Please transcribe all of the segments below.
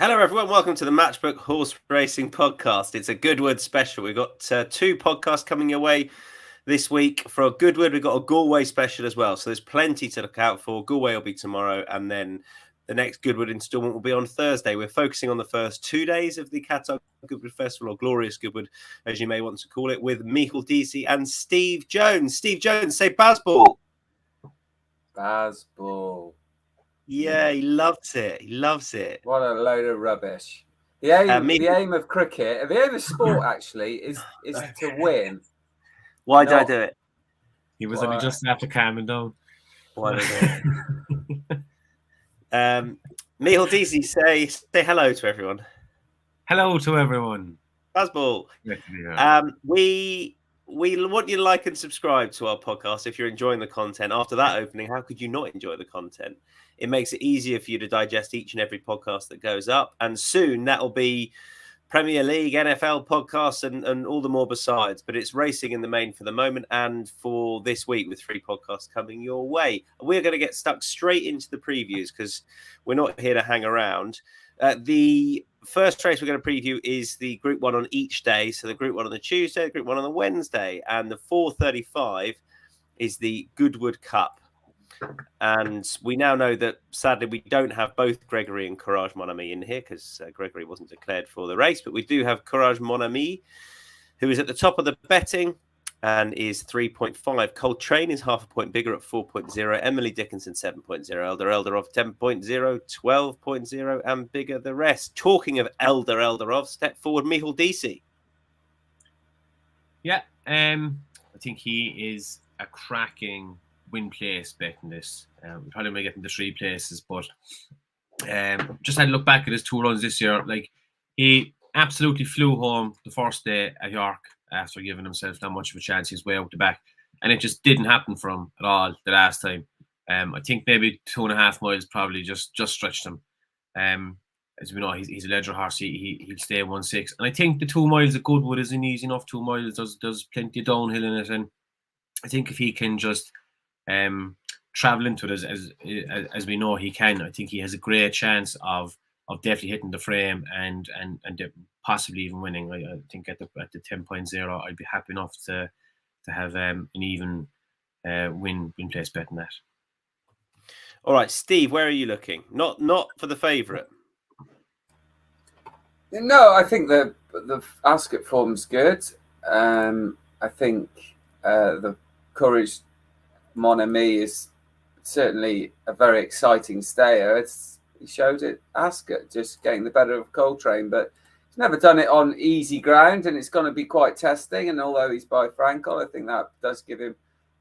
Hello, everyone. Welcome to the Matchbook Horse Racing Podcast. It's a Goodwood special. We've got two podcasts coming your way this week. For Goodwood, we've got a Galway special as well. So there's plenty to look out for. Galway will be tomorrow, and then the next Goodwood instalment will be on Thursday. We're focusing on the first 2 days of the Qatar Goodwood Festival, or Glorious Goodwood, as you may want to call it, with Micheál Deasy and Steve Jones. Steve Jones, say Bazball. Bazball. Yeah, he loves it. He loves it. What a load of rubbish. The aim of cricket, the aim of sport actually is to win. Why did I do it? He was only just after calming down. Why did I do it? Micheál Deasy, say hello to everyone. Hello to everyone. Bazball. We want you to like and subscribe to our podcast if you're enjoying the content. After that opening, how could you not enjoy the content? It makes it easier for you to digest each and every podcast that goes up. And soon that'll be Premier League, NFL podcasts, and all the more besides. But it's racing in the main for the moment and for this week with 3 podcasts coming your way. We're going to get stuck straight into the previews because we're not here to hang around. The first race we're going to preview is the Group 1 on each day. So the Group 1 on the Tuesday, the Group 1 on the Wednesday, and the 4:35 is the Goodwood Cup. And we now know that, sadly, we don't have both Gregory and Courage Mon Ami in here because Gregory wasn't declared for the race. But we do have Courage Mon Ami, who is at the top of the betting and is 3.5. Coltrane is half a point bigger at 4.0. Emily Dickinson, 7.0. Eldarov, 10.0. 12.0. And bigger the rest. Talking of Eldarov, step forward, Micheál Deasy. Yeah, I think he is a cracking win place bet in this. We probably may get into 3 places, but just had to look back at his 2 runs this year. Like, he absolutely flew home the first day at York after giving himself not much of a chance his way out the back, and it just didn't happen for him at all the last time. I think maybe 2.5 miles probably just stretched him. As we know, he's a ledger horse. He'll stay 1.6, and I think the 2 miles at Goodwood is an easy enough 2 miles. There's plenty of downhill in it, and I think if he can just travel into it as we know he can, I think he has a great chance of definitely hitting the frame and possibly even winning. I think at the 10.0, I'd be happy enough to have an even win place bet in that. All right, Steve, where are you looking? Not for the favourite. No, I think the Ascot form's good. I think the Courage Mon Ami is certainly a very exciting stayer. He showed it Ascot, just getting the better of Coltrane, but he's never done it on easy ground, and it's going to be quite testing. And although he's by Frankel, I think that does give him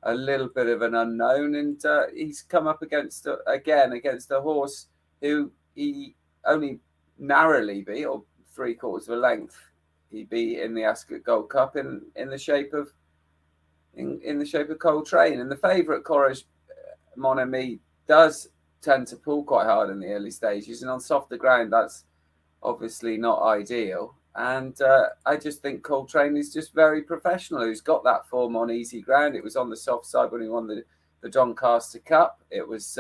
a little bit of an unknown. And he's come up against a horse who he only narrowly beat, or 3/4 of a length, he beat in the Ascot Gold Cup in the shape of Coltrane. And the favourite Courage Mon Ami does tend to pull quite hard in the early stages, and on softer ground that's obviously not ideal. And I just think Coltrane is just very professional. He's got that form on easy ground. It was on the soft side when he won the Doncaster Cup. It was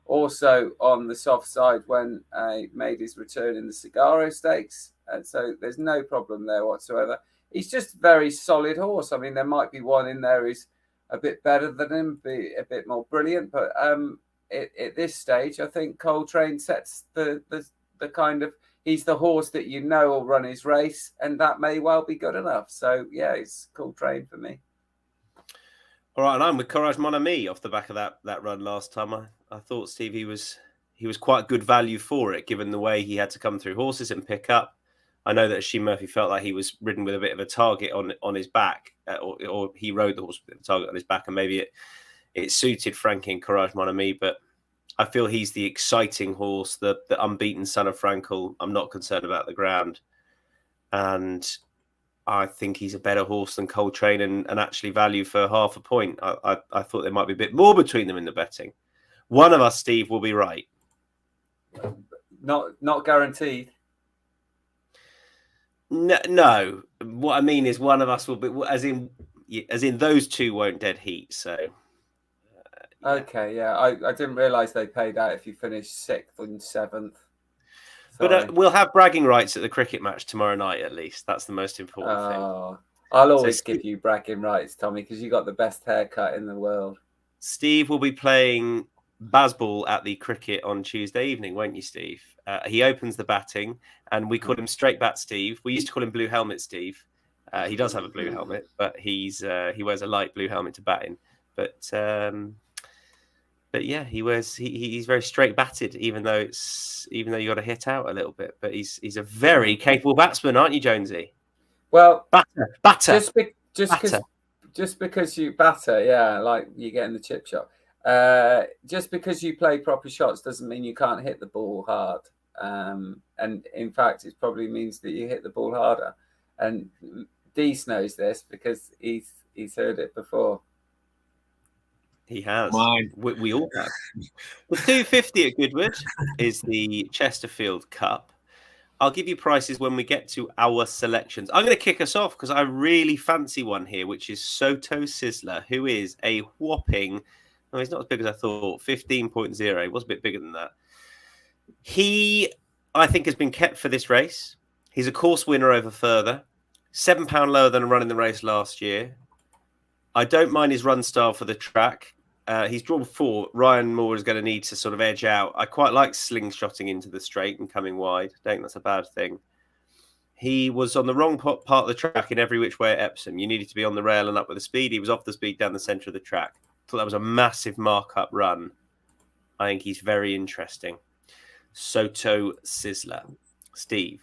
also on the soft side when he made his return in the Cigaro Stakes. And so there's no problem there whatsoever. He's just a very solid horse. I mean, there might be one in there who's a bit better than him, be a bit more brilliant. But at this stage, I think Coltrane sets the kind of, he's the horse that you know will run his race, and that may well be good enough. So, yeah, it's Coltrane for me. All right, and I'm with Courage Mon Ami off the back of that run last time. I thought, Steve, he was quite good value for it, given the way he had to come through horses and pick up. I know that Asheen Murphy felt like he was ridden with a bit of a target on his back, or he rode the horse with a target on his back, and maybe it suited Frankie and Courage Mon Ami, but I feel he's the exciting horse, the unbeaten son of Frankel. I'm not concerned about the ground. And I think he's a better horse than Coltrane and actually value for half a point. I thought there might be a bit more between them in the betting. One of us, Steve, will be right. Not guaranteed. No. What I mean is one of us will be, as in those two won't dead heat. So. Okay, yeah. I didn't realise they paid out if you finished 6th and 7th. But we'll have bragging rights at the cricket match tomorrow night, at least. That's the most important thing. I'll always give you bragging rights, Tommy, because you got the best haircut in the world. Steve will be playing baseball at the cricket on Tuesday evening, won't you, Steve? He opens the batting, and we call him Straight Bat Steve. We used to call him Blue Helmet Steve. He does have a blue helmet, but he wears a light blue helmet to bat in. But yeah, he's very straight batted, even though you got to hit out a little bit. But he's a very capable batsman, aren't you, Jonesy? Well, batter. Just because you batter, yeah, like you get in the chip shop. Just because you play proper shots doesn't mean you can't hit the ball hard. And in fact, it probably means that you hit the ball harder. And Dees knows this because he's heard it before. He has. We all have. The 250 at Goodwood is the Chesterfield Cup. I'll give you prices when we get to our selections. I'm going to kick us off because I really fancy one here, which is Soto Sizzler, who is a whopping, no, he's not as big as I thought, 15.0. He was a bit bigger than that. He, I think, has been kept for this race. He's a course winner over further. £7 lower than a run in the race last year. I don't mind his run style for the track. He's drawn 4. Ryan Moore is going to need to sort of edge out. I quite like slingshotting into the straight and coming wide. I don't think that's a bad thing. He was on the wrong part of the track in every which way at Epsom. You needed to be on the rail and up with the speed. He was off the speed down the centre of the track. Thought that was a massive markup run. I think he's very interesting. Soto Sizzler. Steve.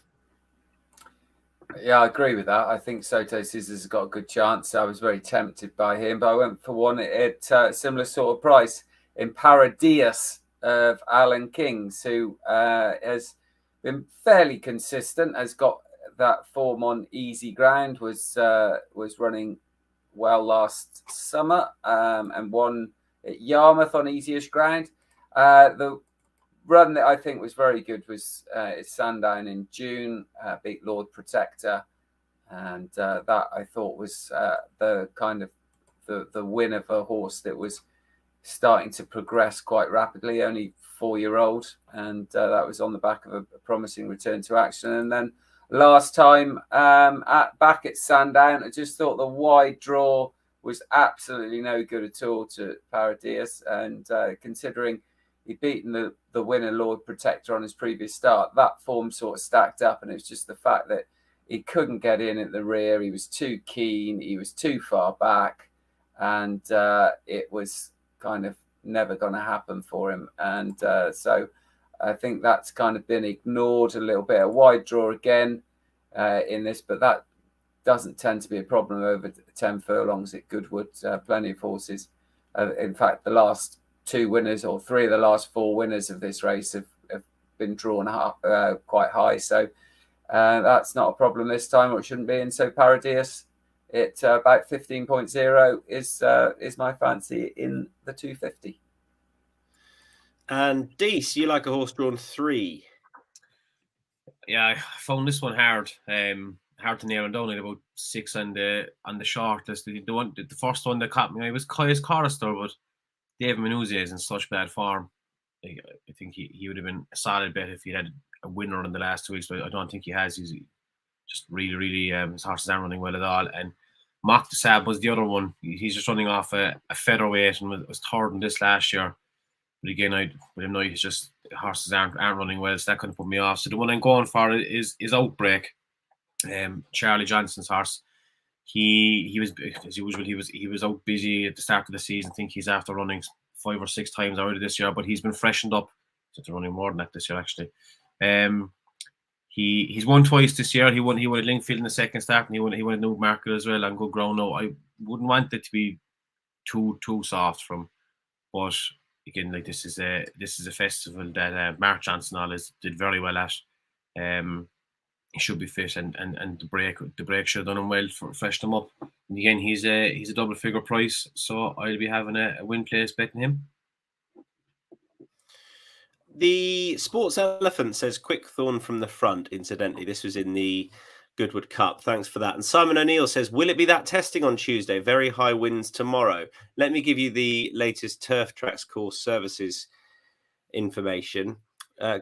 Yeah, I agree with that. I think Soto Sizzler's got a good chance. I was very tempted by him, but I went for one at a similar sort of price in Paradias of Alan Kings, who has been fairly consistent, has got that form on easy ground, was running well last summer and won at Yarmouth on easiest ground. The run that I think was very good was Sandown in June, beat Lord Protector, and that I thought was the kind of the win of a horse that was starting to progress quite rapidly, only 4-year-old, and that was on the back of a promising return to action. And then last time back at Sandown, I just thought the wide draw was absolutely no good at all to Paradias, and considering he'd beaten the winner, Lord Protector, on his previous start, that form sort of stacked up, and it was just the fact that he couldn't get in at the rear. He was too keen. He was too far back, and it was kind of never going to happen for him. And so I think that's kind of been ignored a little bit. A wide draw again in this, but that doesn't tend to be a problem over 10 furlongs at Goodwood. Plenty of horses. In fact, the last 2 winners, or 3 of the last 4 winners of this race have been drawn quite high. So that's not a problem this time, or it shouldn't be. And so Paradias at about 15.0 is my fancy in the 250. And Dees, you like a horse drawn 3? Yeah, I found this one hard. Hard to nail down. I had about 6 on the short list. The first one that caught me was Kai's Chorister, but David Manuzzi is in such bad form. I think he would have been a solid bet if he had a winner in the last 2 weeks, but I don't think he has. He's just really his horses aren't running well at all. And Mock the Sab was the other one. He's just running off a featherweight and was third in this last year. But again, with him now, he's just horses aren't running well, so that couldn't put me off. So the one I'm going for is Outbreak. Charlie Johnson's horse. He was, as usual, he was out busy at the start of the season. I think he's after running 5 or 6 times already this year, but he's been freshened up. So they're running more than that this year, actually. He's won twice this year. He won at Lingfield in the second start, and he won at Newmarket as well on good ground. No, I wouldn't want it to be too soft from, but again, like this is a festival that Mark Johnson did very well at. He should be fit, and the break should have done him well for freshen him up. And again, he's a double figure price, so I'll be having a win place betting him. The Sports Elephant says Quick Thorn from the front. Incidentally, this was in the Goodwood Cup. Thanks for that. And Simon O'Neill says, will it be that testing on Tuesday? Very high winds tomorrow. Let me give you the latest Turf Tracks course services information.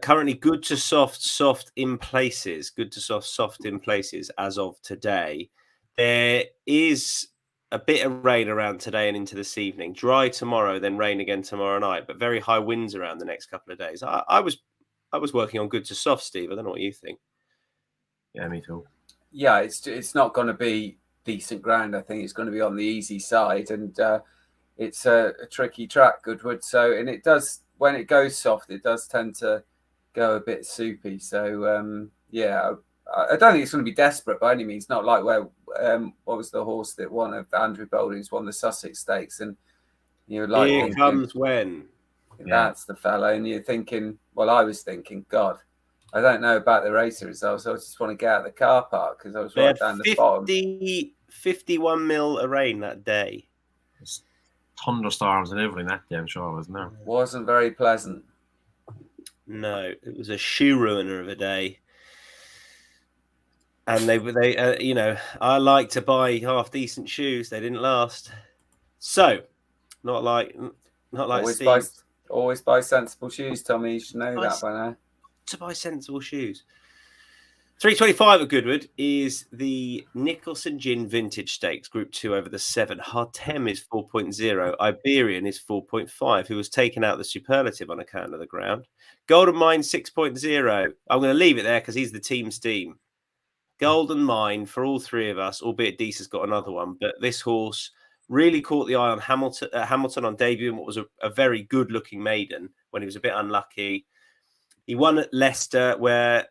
Currently good to soft, soft in places. Good to soft, soft in places as of today. There is a bit of rain around today and into this evening. Dry tomorrow, then rain again tomorrow night. But very high winds around the next couple of days. I was working on good to soft, Steve. I don't know what you think. Yeah, me too. Yeah, it's not going to be decent ground. I think it's going to be on the easy side, and it's a tricky track, Goodwood. So, and it does, when it goes soft, it does tend to go a bit soupy. So yeah, I don't think it's going to be desperate by any means. Not like where what was the horse that won of Andrew Bolding's won the Sussex Stakes, and you're like, Here comes when. That's the fellow, and you're thinking, well, I was thinking, God, I don't know about the race results. I just want to get out of the car park because I was right down the bottom. 51 mil of rain that day. It's thunderstorms and everything that day, I'm sure, wasn't there? Wasn't very pleasant. No, it was a shoe ruiner of a day. And they you know, I like to buy half decent shoes. They didn't last. So, not like Steve. Always buy sensible shoes, Tommy. You should know that by now. To buy sensible shoes. 325 at Goodwood is the Nicholson Gin Vintage Stakes, Group 2 over the 7. Hartem is 4.0. Iberian is 4.5, who was taken out the superlative on account of the ground. Golden Mine 6.0. I'm going to leave it there because he's the team's team. Golden Mine for all three of us, albeit Dease has got another one, but this horse really caught the eye on Hamilton on debut and what was a very good-looking maiden when he was a bit unlucky. He won at Leicester, where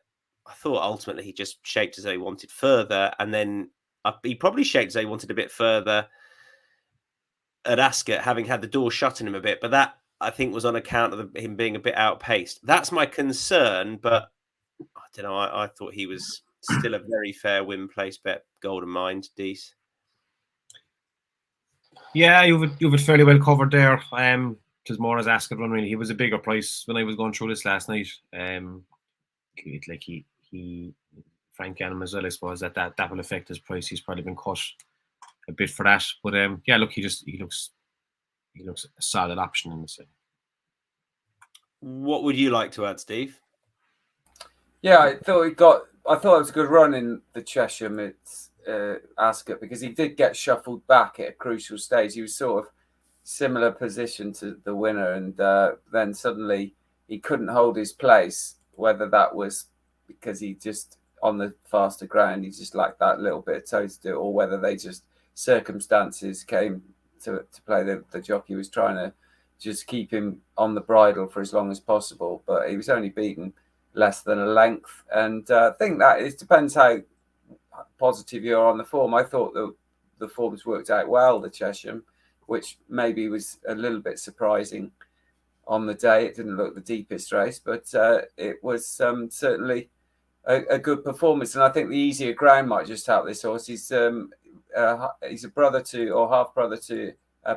I thought ultimately he just shaped as though he wanted further, and then he probably shaped as though he wanted a bit further at Ascot, having had the door shut on him a bit. But that, I think, was on account of him being a bit outpaced. That's my concern, but I don't know. I thought he was still a very fair win place bet. Golden Mind, Dease. Yeah, you've it fairly well covered there. Because more as Ascot run, really, he was a bigger price when I was going through this last night. Like he Frank Gannon as well, I suppose that will affect his price. He's probably been cut a bit for that, but yeah, look, he looks a solid option in the same. What would you like to add, Steve? Yeah, I thought it was a good run in the Chesham at Ascot because he did get shuffled back at a crucial stage. He was sort of similar position to the winner, and then suddenly he couldn't hold his place. Whether that was because he just on the faster ground, he just lacked that little bit of toe to do it, or whether they just circumstances came to play. The jockey was trying to just keep him on the bridle for as long as possible, but he was only beaten less than a length. And I think that it depends how positive you are on the form. I thought the forms worked out well, the Chesham, which maybe was a little bit surprising on the day. It didn't look the deepest race, but it was certainly a good performance. And I think the easier ground might just help this horse. He's a brother to, or half brother to,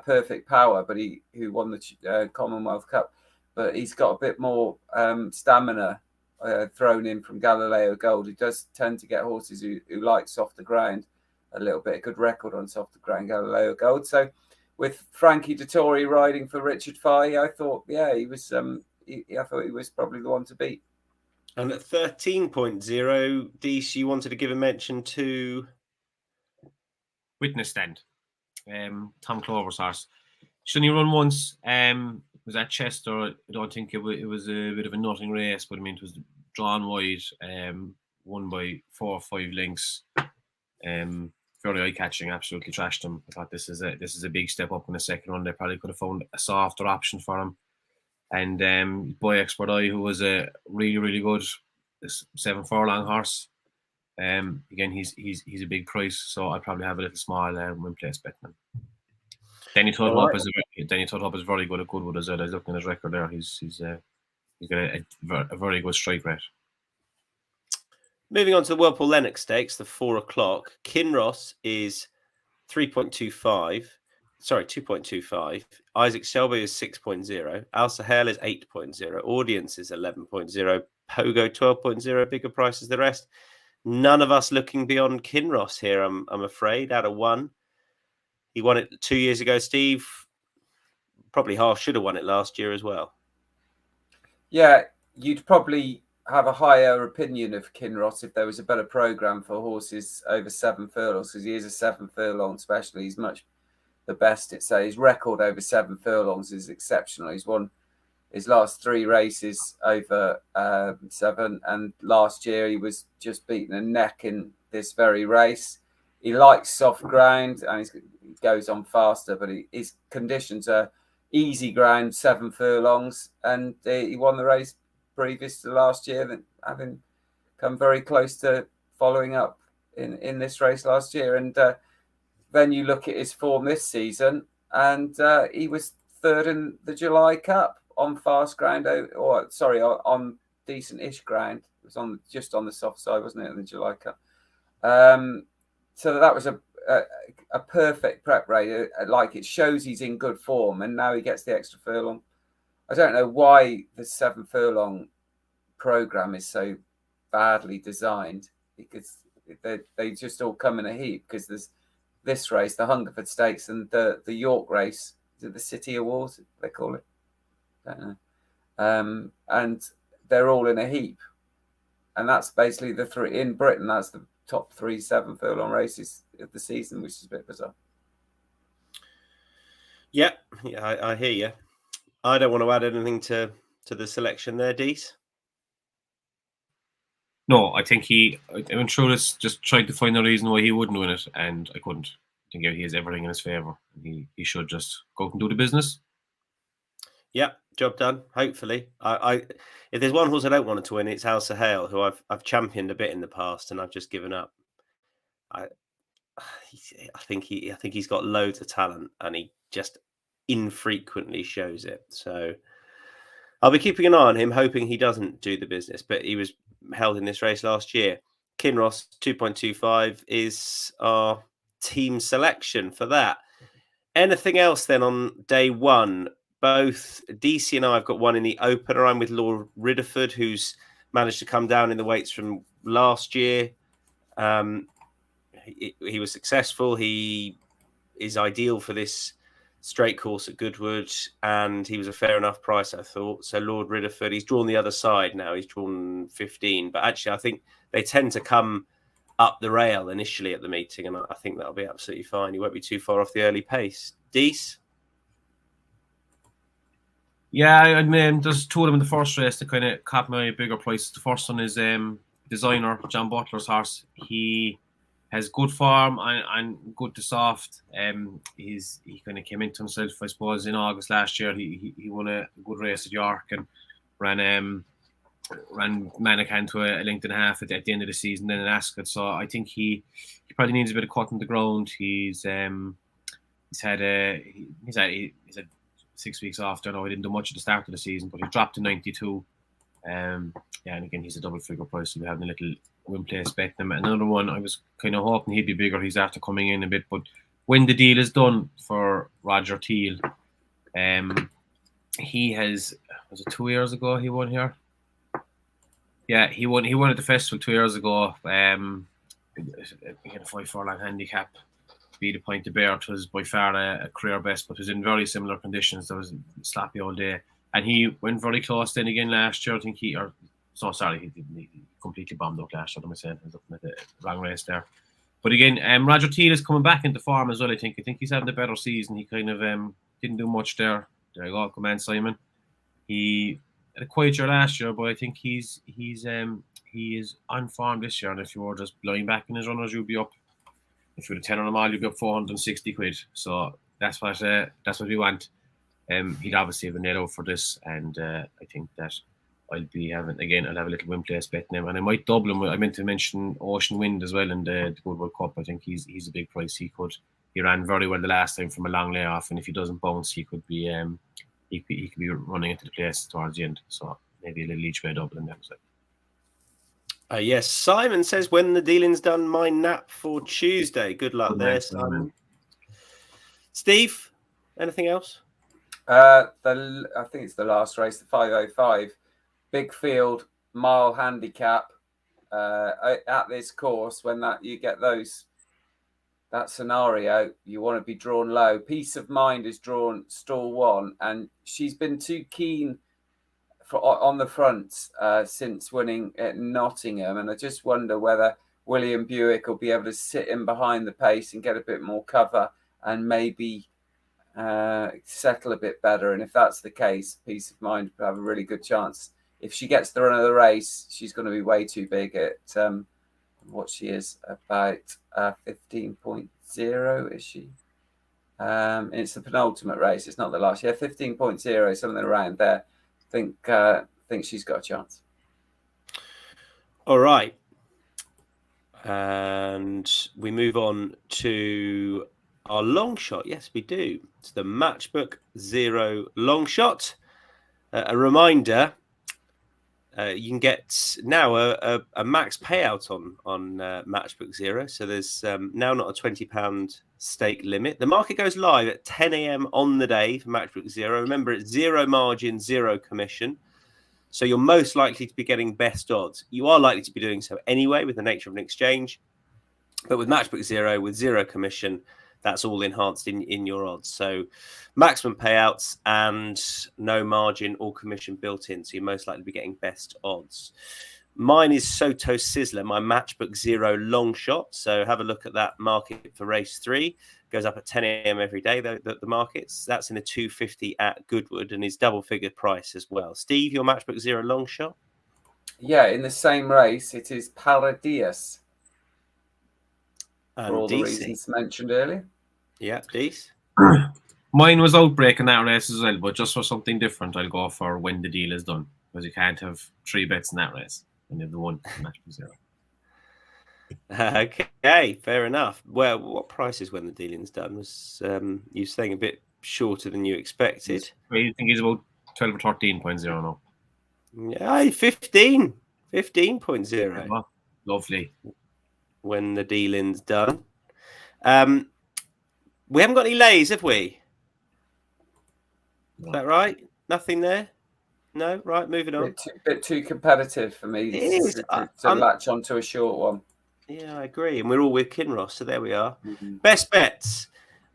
Perfect Power, but who won the Commonwealth Cup. But he's got a bit more stamina thrown in from Galileo Gold. He does tend to get horses who like softer ground a little bit. A good record on softer ground, Galileo Gold. So with Frankie Dettori riding for Richard Fahey, I thought, yeah, he was. I thought he was probably the one to beat. And at 13.0, Dease, you wanted to give a mention to Witness Stand, Tom Clover's horse. Shouldn't he run once? Was at Chester. I don't think it was a bit of a nothing race, but I mean it was drawn wide, won by 4 or 5 lengths. Very eye-catching, absolutely trashed him. I thought this is a big step up in the second run. They probably could have found a softer option for him. And Boy Expert Eye, who was a really, really good 7 furlong horse. Again, he's a big price, so I'd probably have a little small win place betting him. Danny Todd Hope is very good at Goodwood as well. I was looking at his record there. He's got a very good strike rate. Moving on to the Whirlpool Lennox Stakes, the 4 o'clock. Kinross is 3.25. Sorry, 2.25. Isaac Shelby is 6.0. Al Sahel is 8.0. Audience is 11.0. Pogo 12.0. Bigger price as the rest. None of us looking beyond Kinross here, I'm afraid, out of 1. He won it 2 years ago. Steve, probably half should have won it last year as well. Yeah, you'd probably have a higher opinion of Kinross if there was a better programme for horses over 7 furlongs, because he is a 7 furlong specialist. He's much the best at say. His record over 7 furlongs is exceptional. He's won his last 3 races over 7, and last year he was just beaten a neck in this very race. He likes soft ground and he goes on faster, but his conditions are easy ground, 7 furlongs, and he won the race previous to last year, having come very close to following up in this race last year. And then you look at his form this season, and he was 3rd in the July Cup on fast ground, on decent-ish ground. It was just on the soft side, wasn't it, in the July Cup? So that was a perfect prep race. Like, it shows he's in good form, and now he gets the extra furlong. I don't know why the 7 furlong program is so badly designed, because they just all come in a heap. Because there's this race, the Hungerford Stakes, and the York race, the City Awards, they call it. I don't know. And they're all in a heap. And that's basically the 3 in Britain. That's the top 3 7 furlong races of the season, which is a bit bizarre. Yeah, I hear you. I don't want to add anything to the selection there, Dees. No, I think I went through this just trying to find a reason why he wouldn't win it, and I couldn't. I think he has everything in his favour. He should just go out and do the business. Yeah, job done. Hopefully, I if there's one horse I don't want to win, it's Al Sahel, who I've championed a bit in the past, and I've just given up. I think he's got loads of talent, and he just infrequently shows it. So I'll be keeping an eye on him, hoping he doesn't do the business. But he was held in this race last year. Kinross 2.25 is our team selection for that. Anything else then on day one? Both Deasy and I have got one in the opener. I'm with Lord Ridderford, who's managed to come down in the weights from last year. He was successful. He is ideal for this straight course at Goodwood, and he was a fair enough price, I thought. So Lord Ridderford, he's drawn the other side now. He's drawn 15, but actually I think they tend to come up the rail initially at the meeting, and I think that'll be absolutely fine. He won't be too far off the early pace. Dees? Yeah, I mean, there's 2 of them in the first race that kind of caught my bigger price. The first one is Designer, John Butler's horse. He has good form and good to soft. He kind of came into himself, I suppose, in August last year. He won a good race at York and ran Manaccan to a length and a half at the end of the season, then in Ascot. So I think he probably needs a bit of cut in the ground. He's had 6 weeks off. I know he didn't do much at the start of the season, but he dropped to 92. And again, he's a double figure price, so we're having a little win place betting him. Another one, I was kind of hoping he'd be bigger. He's after coming in a bit, but when the deal is done for Roger Teal, he has, was it 2 years ago he won here? Yeah, he won at the festival 2 years ago. He had a 5 furlong handicap. Beat a Point to Bear. It was by far a career best, but it was in very similar conditions. There was sloppy all day, and he went very close then again last year. I think he completely bombed out last year. I'm saying I was looking at the wrong race there. But again, Roger Teal is coming back into form as well. I think he's having a better season. He kind of didn't do much there. There you go, come on, Simon. He had a quiet year last year, but I think he is on form this year. And if you were just lying back in his runners, you'd be up. If you were 10 on them all, you'd be up 460 quid. So that's what we want. He'd obviously have a net out for this, and I think that I'll have a little win place betting him, and I might double him. I meant to mention Ocean Wind as well in the Goodwood Cup. I think he's a big price. He ran very well the last time from a long layoff, and if he doesn't bounce, he could be running into the place towards the end. So maybe a little each way double in there. So. Yes, Simon says when the dealing's done, my nap for Tuesday. Good luck there, Simon. Steve, anything else? I think it's the last race, the 505. Big field, mile handicap at this course. When you get that scenario, you want to be drawn low. Peace of Mind is drawn stall 1, and she's been too keen on the front since winning at Nottingham, and I just wonder whether William Buick will be able to sit in behind the pace and get a bit more cover and maybe settle a bit better. And if that's the case, Peace of Mind will have a really good chance. If she gets the run of the race, she's going to be way too big at what she is, about 15.0, is she? It's the penultimate race. It's not the last. Yeah, 15.0, something around there. I think she's got a chance. All right. And we move on to our long shot. Yes, we do. It's the Matchbook Zero long shot. A reminder, you can get now a max payout on Matchbook Zero. So there's now not a £20 stake limit. The market goes live at 10 a.m. on the day for Matchbook Zero. Remember, it's zero margin, zero commission. So you're most likely to be getting best odds. You are likely to be doing so anyway with the nature of an exchange. But with Matchbook Zero, with zero commission, that's all enhanced in your odds. So maximum payouts and no margin or commission built in. So you're most likely to be getting best odds. Mine is Soto Sizzler, my Matchbook Zero long shot. So have a look at that market for race 3. Goes up at 10 a.m. every day, the markets. That's in a 250 at Goodwood and is double figure price as well. Steve, your Matchbook Zero long shot? Yeah, in the same race, it is Paradias. And For all the Deasy. reasons mentioned earlier. Yeah, Dees. Mine was Outbreak in that race as well, but just for something different, I'll go for When the Deal is Done, because you can't have 3 bets in that race when you have the one Matchbook Zero. Okay, fair enough. Well, what price is When the Dealing's Done? Was you saying a bit shorter than you expected? I think he's about 12 or 13.0 now. Yeah, 15. 15.0. Oh, lovely. When the Dealing's Done. We haven't got any lays, have we? Is that right? Nothing there? No? Right, moving on. Bit too competitive for me to latch onto a short one. Yeah, I agree. And we're all with Kinross, so there we are. Mm-hmm. Best bets.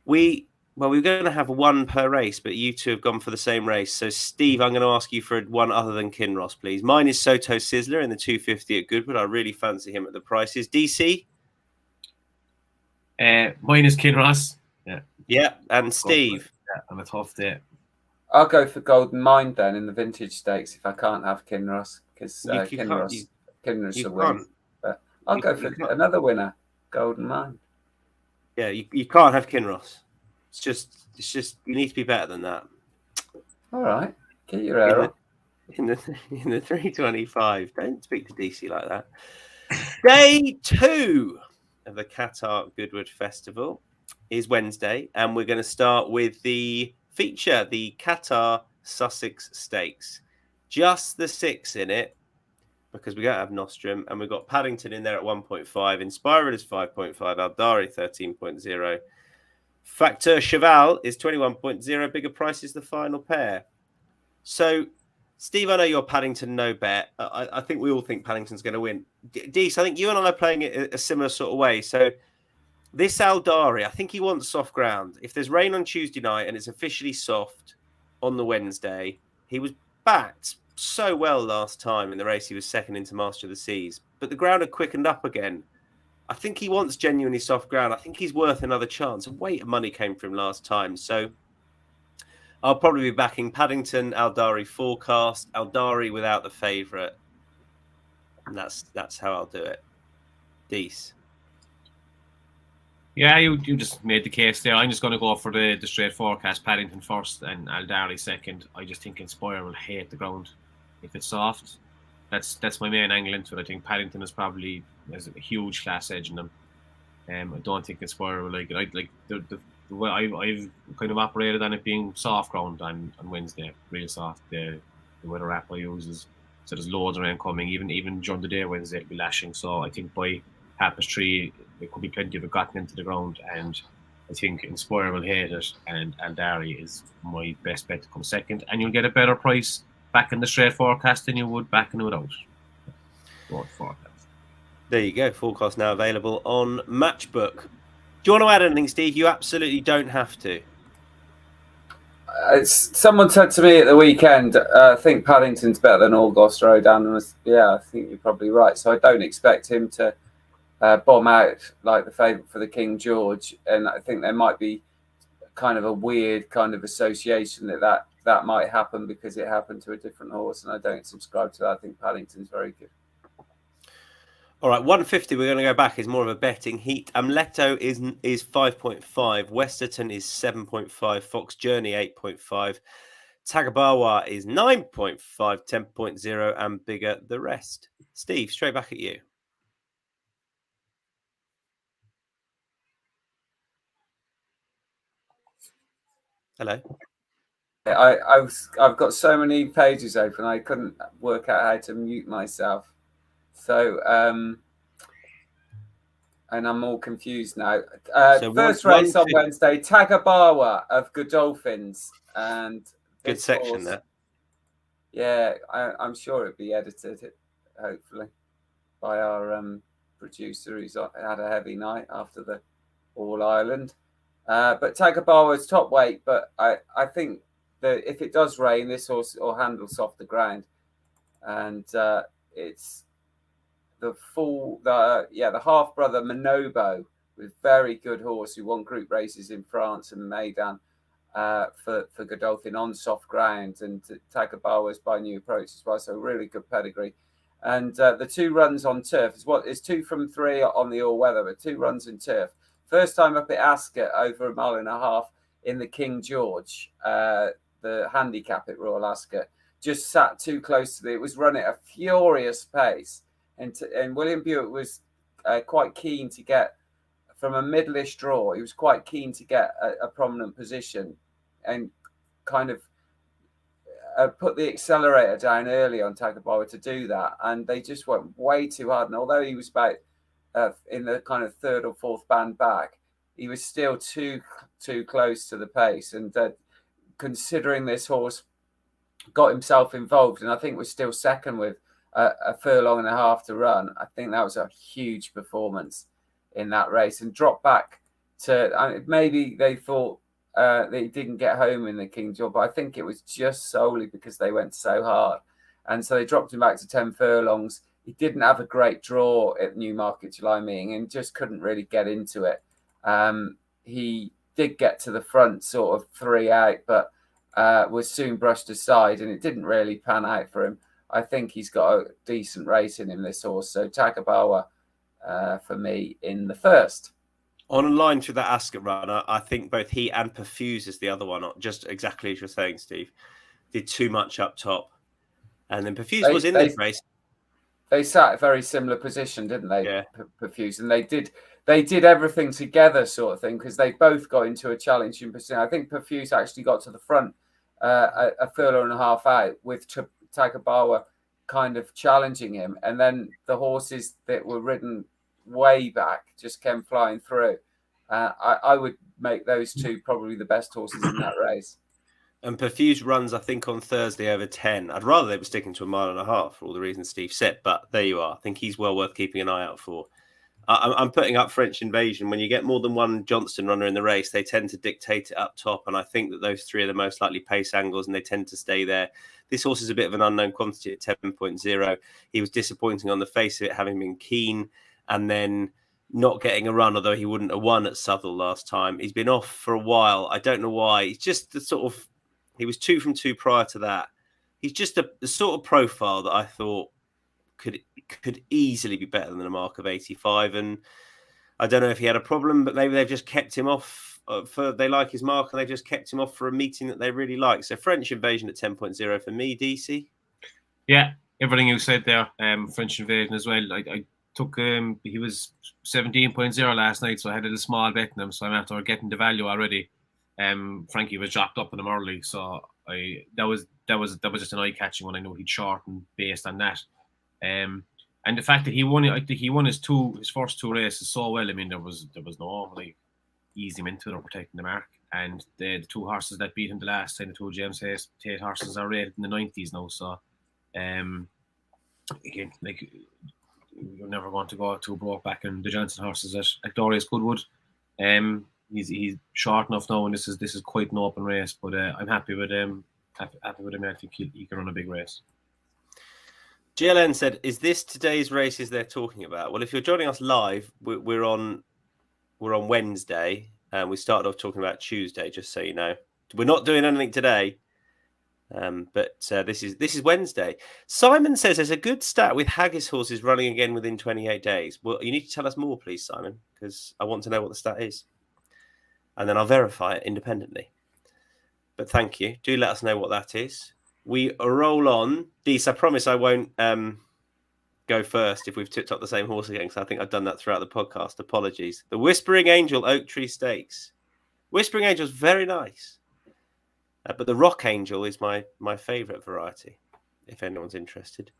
We're going to have one per race, but you two have gone for the same race. So, Steve, I'm going to ask you for one other than Kinross, please. Mine is Soto Sizzler in the 250 at Goodwood. I really fancy him at the prices. DC? Mine is Kinross. Yeah, and Steve? Yeah, I'm a tough day. I'll go for Golden Mind then in the Vintage Stakes if I can't have Kinross, because Kinross will win. But I'll go for another winner, Golden Mind. Yeah, you can't have Kinross. It's just you need to be better than that. All right, get your error. In the 325. Don't speak to DC like that. Day 2 of the Qatar Goodwood Festival is Wednesday, and we're going to start with the feature, the Qatar Sussex Stakes. Just the 6 in it, because we don't have Nostrum, and we've got Paddington in there at 1.5, Inspiral is 5.5, Aldari 13.0, Facteur Cheval is 21.0, Bigger Price is the final pair. So, Steve, I know you're Paddington no bet. I think we all think Paddington's going to win. Dees, I think you and I are playing it a similar sort of way. So, this Aldari, I think he wants soft ground. If there's rain on Tuesday night and it's officially soft on the Wednesday, he was backed so well last time in the race. He was second into Master of the Seas, but the ground had quickened up again. I think he wants genuinely soft ground. I think he's worth another chance. A weight of money came from last time. So I'll probably be backing Paddington, Aldari forecast, Aldari without the favourite. And that's how I'll do it. Dees. Yeah, you just made the case there. I'm just going to go for the straight forecast. Paddington first and Aldari second. I just think Inspire will hate the ground if it's soft. That's my main angle into it. I think Paddington has a huge class edge in them. I don't think Inspire will like it. I've kind of operated on it being soft ground on Wednesday, real soft. The weather app I use is so there's loads of rain coming. Even during the day Wednesday it'll be lashing. So I think by 3:30 there could be plenty of it gotten into the ground, and I think Inspire will hate it, and Aldari is my best bet to come second, and you'll get a better price back in the straight forecast than you would back in without. Forecast. There you go. Forecast now available on Matchbook. Do you want to add anything, Steve? You absolutely don't have to. Someone said to me at the weekend, I think Paddington's better than August Rodin. And I think you're probably right. So I don't expect him to bomb out like the favourite for the King George. And I think there might be kind of a weird kind of association that might happen because it happened to a different horse. And I don't subscribe to that. I think Paddington's very good. All right, 150. We're going to go back. Is more of a betting heat. Amleto is 5.5. Westerton is 7.5. Fox Journey 8.5. Tagabawa is 9.5, 10.0, and bigger the rest. Steve, straight back at you. Hello. I've got so many pages open. I couldn't work out how to mute myself. So and I'm all confused now. First race on Wednesday, Tagabawa of Godolphins, and good section there. Yeah, I'm sure it'd be edited, hopefully, by our producer who's had a heavy night after the All Ireland. But Tagabawa's top weight, but I think that if it does rain, this horse will handle softer ground, and it's the half brother Manobo, with very good horse who won group races in France and Maidan for Godolphin on soft ground, and Tagabawa's by New Approach as well, so really good pedigree. And the 2 runs on turf is 2 from 3 on the all weather, but 2 runs in turf. First time up at Ascot over 1.5 miles in the King George, the handicap at Royal Ascot, just sat too close to it was run at a furious pace. And William Buick was quite keen to get from a middleish draw. He was quite keen to get a prominent position and kind of put the accelerator down early on Tagabawa to do that. And they just went way too hard. And although he was about in the kind of 3rd or 4th band back, he was still too close to the pace. And considering this horse got himself involved, and I think was still second with a furlong and a half to run, I think that was a huge performance in that race, and dropped back to maybe they thought they didn't get home in the King George, but I think it was just solely because they went so hard, and so they dropped him back to 10 furlongs. He didn't have a great draw at Newmarket July meeting and just couldn't really get into it. He did get to the front sort of 3 out, but was soon brushed aside, and it didn't really pan out for him. I think he's got a decent race in him, this horse. So Tagabawa for me in the first. On a line through that Ascot run, I think both he and Perfuse is the other one, just exactly as you're saying, Steve, did too much up top. And then Perfuse was in this race. They sat a very similar position, didn't they? Yeah. Perfuse. And they did everything together sort of thing, because they both got into a challenging position. I think Perfuse actually got to the front a furlong and a half out with Tagabawa kind of challenging him, and then the horses that were ridden way back just came flying through. I would make those 2 probably the best horses in that race. And Perfuse runs, I think, on Thursday over 10. I'd rather they were sticking to 1.5 miles for all the reasons Steve said, but there you are. I think he's well worth keeping an eye out for. I'm putting up French Invasion. When you get more than one Johnston runner in the race, they tend to dictate it up top. And I think that those 3 are the most likely pace angles, and they tend to stay there. This horse is a bit of an unknown quantity at 10.0. He was disappointing on the face of it, having been keen and then not getting a run, although he wouldn't have won at Southwell last time. He's been off for a while. I don't know why. He's just the sort of... He was 2 from 2 prior to that. He's just the sort of profile that I thought could easily be better than a mark of 85. And I don't know if he had a problem, but maybe they've just kept him off they like his mark, and they've just kept him off for a meeting that they really like. So French Invasion at 10.0 for me, DC. Yeah, everything you said there. French Invasion as well. I took he was 17.0 last night, so I had a little small bet in him. So I'm after getting the value already. Frankie was dropped up in him early, so that was just an eye catching one. I know he'd shorten based on that. And the fact that he won his first 2 races so well. I mean, there was no like easing him into it or protecting the mark. And the 2 horses that beat him the last time, the 2 James Tate horses, are rated in the 90s now. So again, like, you're never going to go too broke back in the Johnson horses at Glorious Goodwood. he's short enough now, and this is quite an open race. But I'm happy with him. Happy with him. I think he can run a big race. GLN said, "Is this today's races they're talking about?" Well, if you're joining us live, we're on Wednesday, and we started off talking about Tuesday. Just so you know, we're not doing anything today. But this is Wednesday. Simon says there's a good stat with haggis horses running again within 28 days. Well, you need to tell us more, please, Simon, because I want to know what the stat is, and then I'll verify it independently. But thank you. Do let us know what that is. We roll on. Dees, I promise I won't go first if we've tipped up the same horse again, because I think I've done that throughout the podcast. Apologies. The Whispering Angel Oak Tree Stakes. Whispering Angel's very nice. But the Rock Angel is my favourite variety, if anyone's interested.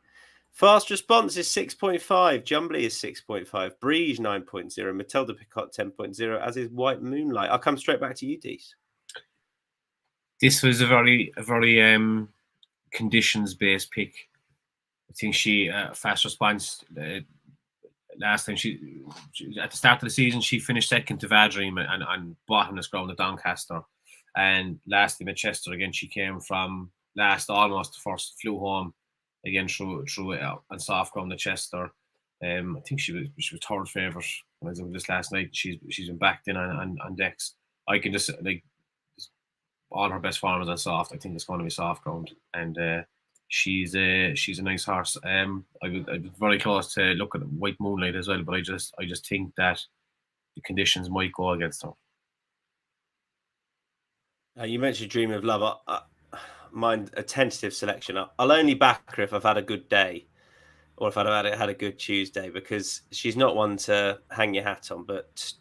Fast Response is 6.5. Jumbly is 6.5. Breeze 9.0. Matilda Picot 10.0, as is White Moonlight. I'll come straight back to you, Dees. This was a very conditions-based pick. I think she Fast Response last time she at the start of the season she finished second to Vadream and bottomless ground at Doncaster, and last time at Chester again she came from last almost first, flew home again through on soft ground at Chester. I think she was third favourite when I was over this last night. She's been backed in on decks. I can just all her best form is on soft. I think it's going to be soft ground, and she's a nice horse. I was very close to look at White Moonlight as well, but I just think that the conditions might go against her. You mentioned Dream of Love. Mine a tentative selection. I'll only back her if I've had a good day, or if I've had a good Tuesday, because she's not one to hang your hat on. But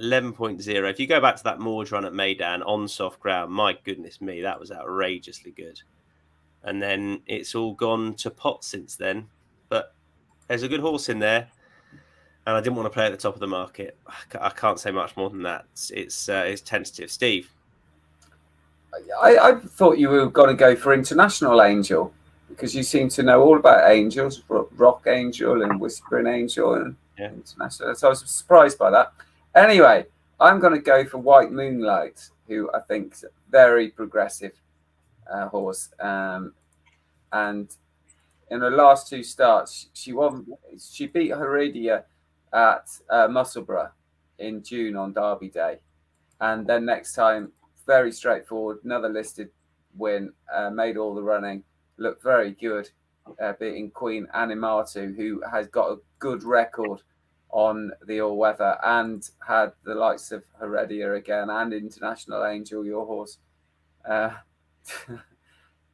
11.0. If you go back to that Morge run at Meydan on soft ground, my goodness me, that was outrageously good. And then it's all gone to pot since then. But there's a good horse in there, and I didn't want to play at the top of the market. I can't say much more than that. It's tentative. Steve? I thought you were going to go for International Angel, because you seem to know all about angels, Rock Angel and Whispering Angel and International. So I was surprised by that. Anyway, I'm going to go for White Moonlight, who I think is a very progressive horse. And in her last two starts, she beat Heredia at Musselburgh in June on Derby Day. And then next time, very straightforward, another listed win, made all the running, looked very good, beating Queen Animatu, who has got a good record on the all-weather and had the likes of Heredia again and International Angel, your horse,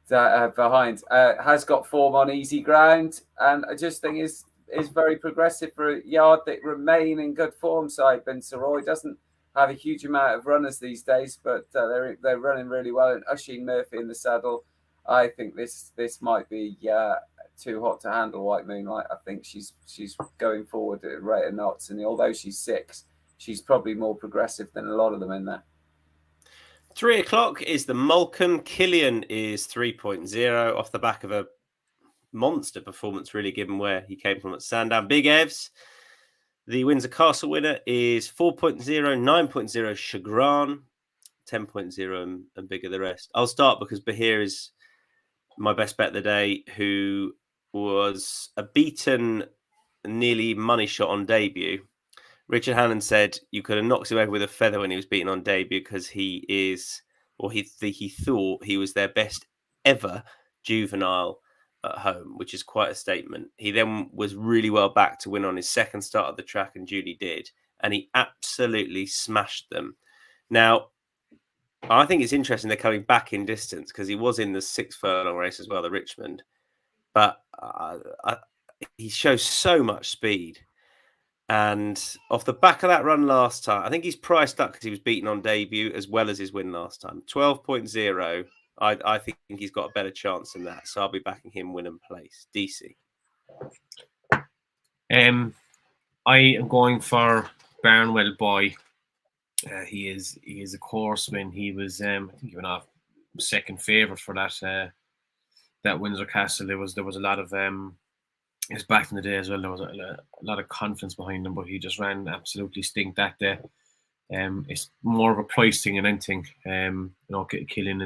behind. Has got form on easy ground, and I just think is very progressive for a yard that remain in good form side. Ben Soroy doesn't have a huge amount of runners these days, but they're running really well. And Oisin Murphy in the saddle, I think this might be too hot to handle White Moonlight. I think she's going forward at a rate of knots, and although she's 6, she's probably more progressive than a lot of them in there. 3 o'clock is the Malcolm. Killian is 3.0 off the back of a monster performance, really, given where he came from at Sandown. Big Evs. The Windsor Castle winner is 4.0, 9.0 Chagrin, 10.0 and bigger the rest. I'll start because Bahir is my best bet of the day, who was a beaten nearly money shot on debut. Richard Hannon said you could have knocked him over with a feather when he was beaten on debut, because he thought he was their best ever juvenile at home, which is quite a statement. He then was really well back to win on his second start of the track, and Julie did, and he absolutely smashed them. Now, I think it's interesting they're coming back in distance, because he was in the 6 furlong race as well, the Richmond, but he shows so much speed. And off the back of that run last time, I think he's priced up because he was beaten on debut as well as his win last time. 12.0. I think he's got a better chance than that. So I'll be backing him win and place. DC. I am going for Barnwell Boy. He is a courseman. He was I think he went off second favourite for that Windsor Castle. There was a lot of he was back in the day as well. There was a lot of confidence behind him, but he just ran absolutely stink that day. It's more of a price thing than anything. Killian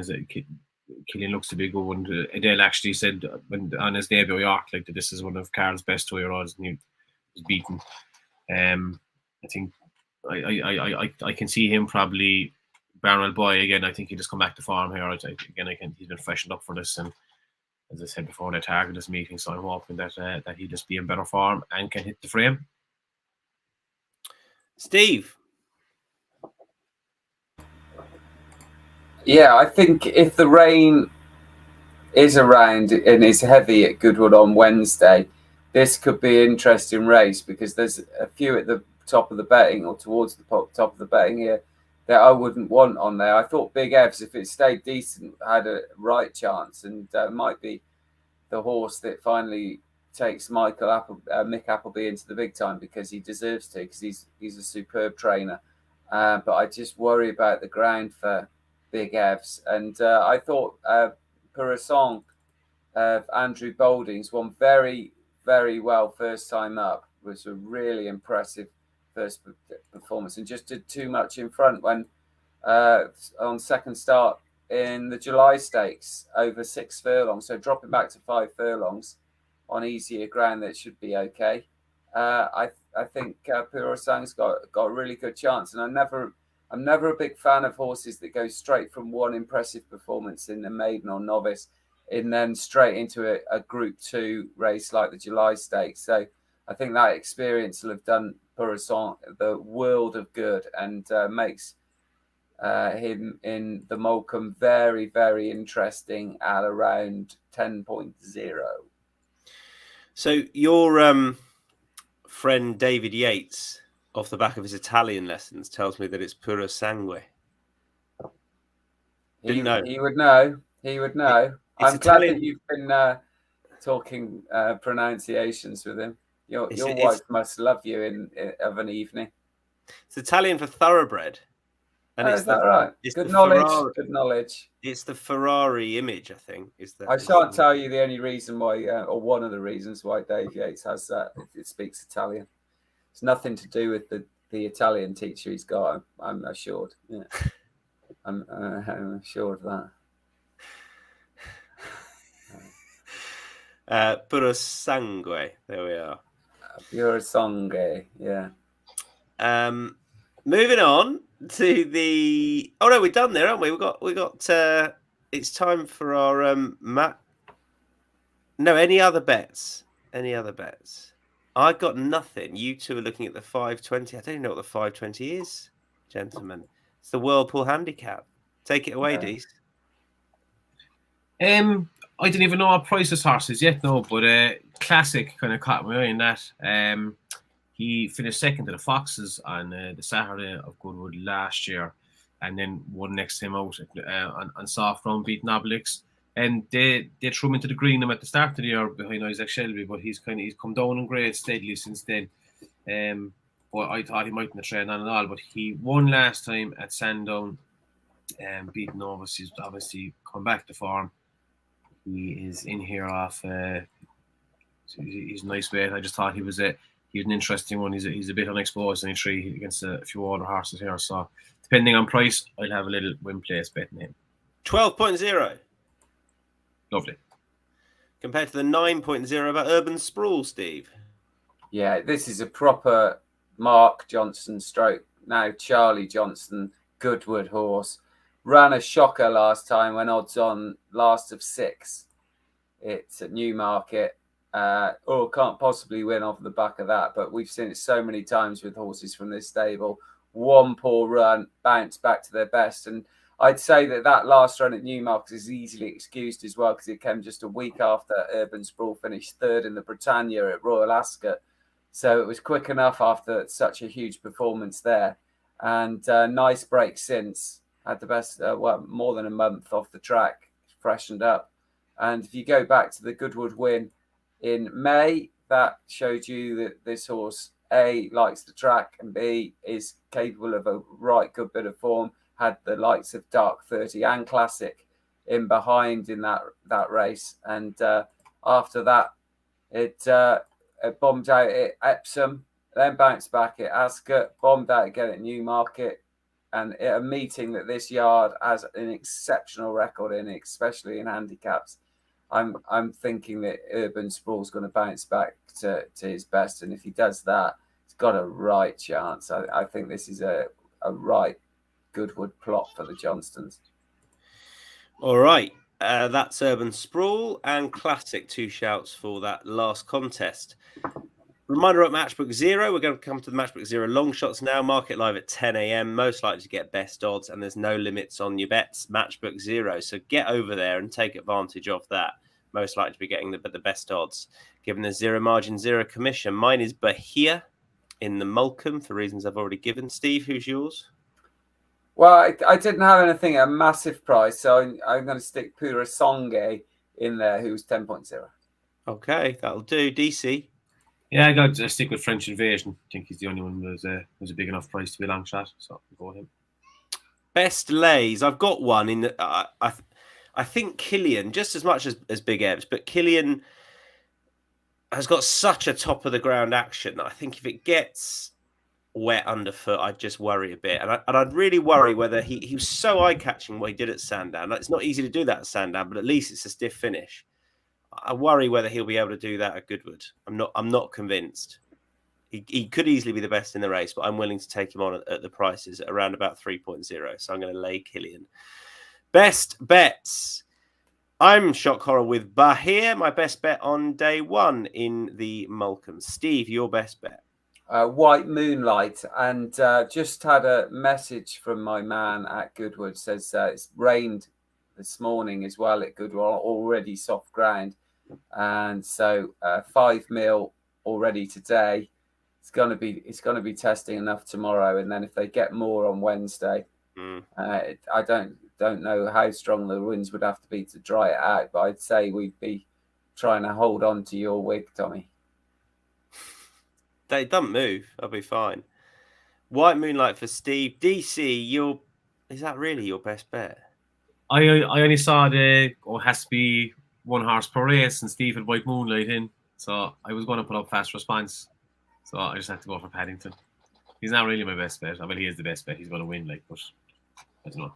looks to be a good one. Adele actually said on his debut at York that this is one of Carl's best 2-year-olds, and he was beaten. I think I can see him probably Barnwell Boy again. I think he just come back to form here. He's been freshened up for this, and as I said before, they target this meeting, so I'm hoping that he just be in better form and can hit the frame. Steve. Yeah, I think if the rain is around and is heavy at Goodwood on Wednesday, this could be an interesting race, because there's a few at the top of the betting, or towards the top of the betting here, that I wouldn't want on there. I thought Big Evs, if it stayed decent, had a right chance, and might be the horse that finally takes Mick Appleby into the big time, because he deserves to, because he's a superb trainer. But I just worry about the ground for Big Evs. And I thought Purasong of Andrew Boulding's won very, very well first time up. It was a really impressive first performance, and just did too much in front when on second start in the July Stakes over 6 furlongs. So dropping back to 5 furlongs on easier ground, that should be okay. I think Purasong's got a really good chance, and I'm never a big fan of horses that go straight from one impressive performance in the maiden or novice and then straight into a Group 2 race like the July Stakes. So I think that experience will have done Purasong the world of good, and makes him in the Moulcombe very, very interesting at around 10.0. So your friend David Yates, off the back of his Italian lessons, tells me that it's puro sangue. He would know. I'm glad that you've been talking pronunciations with him. Your wife must love you of an evening. It's Italian for thoroughbred. And is that right? Good knowledge. It's the Ferrari image, I think. I shan't tell you the only reason why, or one of the reasons why Dave Yates has that. It speaks Italian. It's nothing to do with the Italian teacher he's got. I'm assured. Yeah, I'm assured of that. Puro sangue. There we are. Puro sangue. Yeah. Moving on to the. Oh no, we're done there, aren't we? We got. It's time for our Matt. No, any other bets? I got nothing. You two are looking at the 520. I don't even know what the 520 is, gentlemen. It's the Whirlpool Handicap. Take it away, Dees. I didn't even know our prices horses yet, no, but Classic kind of caught my eye in that. He finished second to the Foxes on the Saturday of Goodwood last year, and then won next time out on soft ground, beating Obelix. And they threw him into the Greenham at the start of the year behind Isaac Shelby, but he's come down in grade steadily since then. But I thought he mightn't have trained on at all, but he won last time at Sandown, beating Novus. He's obviously come back to form. He is in here off. He's a nice weight. I just thought he was an interesting one. He's a bit unexposed in a tree against a few other horses here. So depending on price, I'll have a little win place betting him. 12.0. Lovely. Compared to the 9.0 about Urban Sprawl, Steve. Yeah, this is a proper Mark Johnson stroke. Now Charlie Johnson, Goodwood horse. Ran a shocker last time when odds on last of 6. It's at Newmarket. Can't possibly win off the back of that, but we've seen it so many times with horses from this stable. One poor run, bounce back to their best, and I'd say that last run at Newmarket is easily excused as well, because it came just a week after Urban Sprawl finished third in the Britannia at Royal Ascot, so it was quick enough after such a huge performance there. And nice break since, had the best more than a month off the track, freshened up. And if you go back to the Goodwood win in May, that showed you that this horse, A, likes the track, and B, is capable of a right good bit of form. Had the likes of Dark 30 and Classic in behind in that race. And after that, it bombed out at Epsom, then bounced back at Ascot, bombed out again at Newmarket, And at a meeting that this yard has an exceptional record in, especially in handicaps, I'm thinking that Urban Sprawl's going to bounce back to his best. And if he does that, he's got a right chance. I think this is a right Goodwood plot for the Johnstons. All right. That's Urban Sprawl and Classic. 2 shouts for that last contest. Reminder at Matchbook Zero. We're going to come to the Matchbook Zero long shots now. Market live at 10 a.m. Most likely to get best odds, and there's no limits on your bets. Matchbook Zero. So get over there and take advantage of that. Most likely to be getting the best odds, given the zero margin, zero commission. Mine is Bahia in the Mulcombe for reasons I've already given. Steve, who's yours? Well, I didn't have anything at a massive price, so I'm going to stick Pura Songe in there, who's 10.0. Okay, that'll do. DC? Yeah, I got to stick with French Invasion. I think he's the only one that was a big enough price to be a long shot, so I'll go with him. Best lays. I've got one in the, I think Killian, just as much as Big Evs, but Killian has got such a top of the ground action that I think if it gets wet underfoot, I'd just worry a bit. And I'd really worry whether he was so eye-catching what he did at Sandown. It's not easy to do that at Sandown, but at least it's a stiff finish. I worry whether he'll be able to do that at Goodwood. I'm not convinced. He could easily be the best in the race, but I'm willing to take him on at the prices at around about 3.0. So I'm going to lay Killian. Best bets. I'm shock horror with Bahia, my best bet on day one in the Mulcombe. Steve, your best bet. White Moonlight, and just had a message from my man at Goodwood. Says it's rained this morning as well at Goodwood, already soft ground, and so 5 mil already today. It's going to be testing enough tomorrow, and then if they get more on Wednesday, I don't know how strong the winds would have to be to dry it out, but I'd say we'd be trying to hold on to your wig, Tommy. They don't move. I'll be fine. White Moonlight for Steve. DC, is that really your best bet? I only saw has to be 1 horse per race, and Steve had White Moonlight in, so I was going to put up Fast Response, so I just had to go for Paddington. He's not really my best bet. Well, he is the best bet. He's going to win, but I don't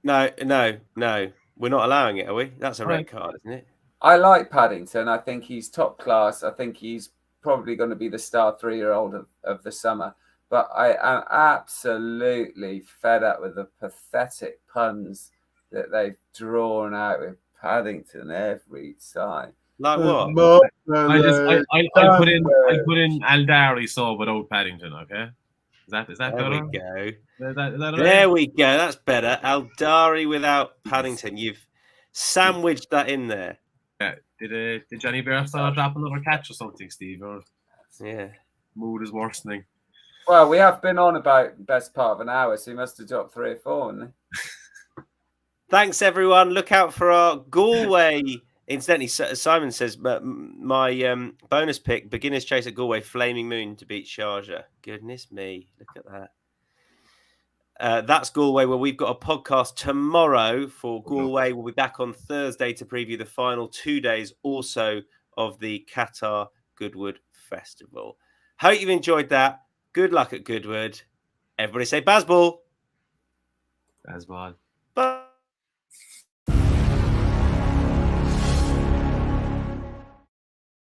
know. No. We're not allowing it, are we? That's a red card, isn't it? I like Paddington. I think he's top class. I think he's probably going to be the star 3-year-old of the summer. But I am absolutely fed up with the pathetic puns that they've drawn out with Paddington every time. Like what? I put in Aldari so without Paddington. Okay, is that there better? We go. Is that there we go. That's better. Aldari without Paddington. You've sandwiched that in there. Yeah. Did Johnny Bear start dropping another catch or something, Steve? Or yeah, mood is worsening. Well, we have been on about best part of an hour, so he must have dropped 3 or 4, hasn't he? Thanks, everyone. Look out for our Galway. Incidentally, Simon says my bonus pick: beginner's chase at Galway, Flaming Moon to beat Sharjah. Goodness me, look at that. That's Galway, where we've got a podcast tomorrow for Galway. We'll be back on Thursday to preview the final 2 days also of the Qatar Goodwood Festival. Hope you've enjoyed that. Good luck at Goodwood. Everybody say Bazball. Bazball. Bye.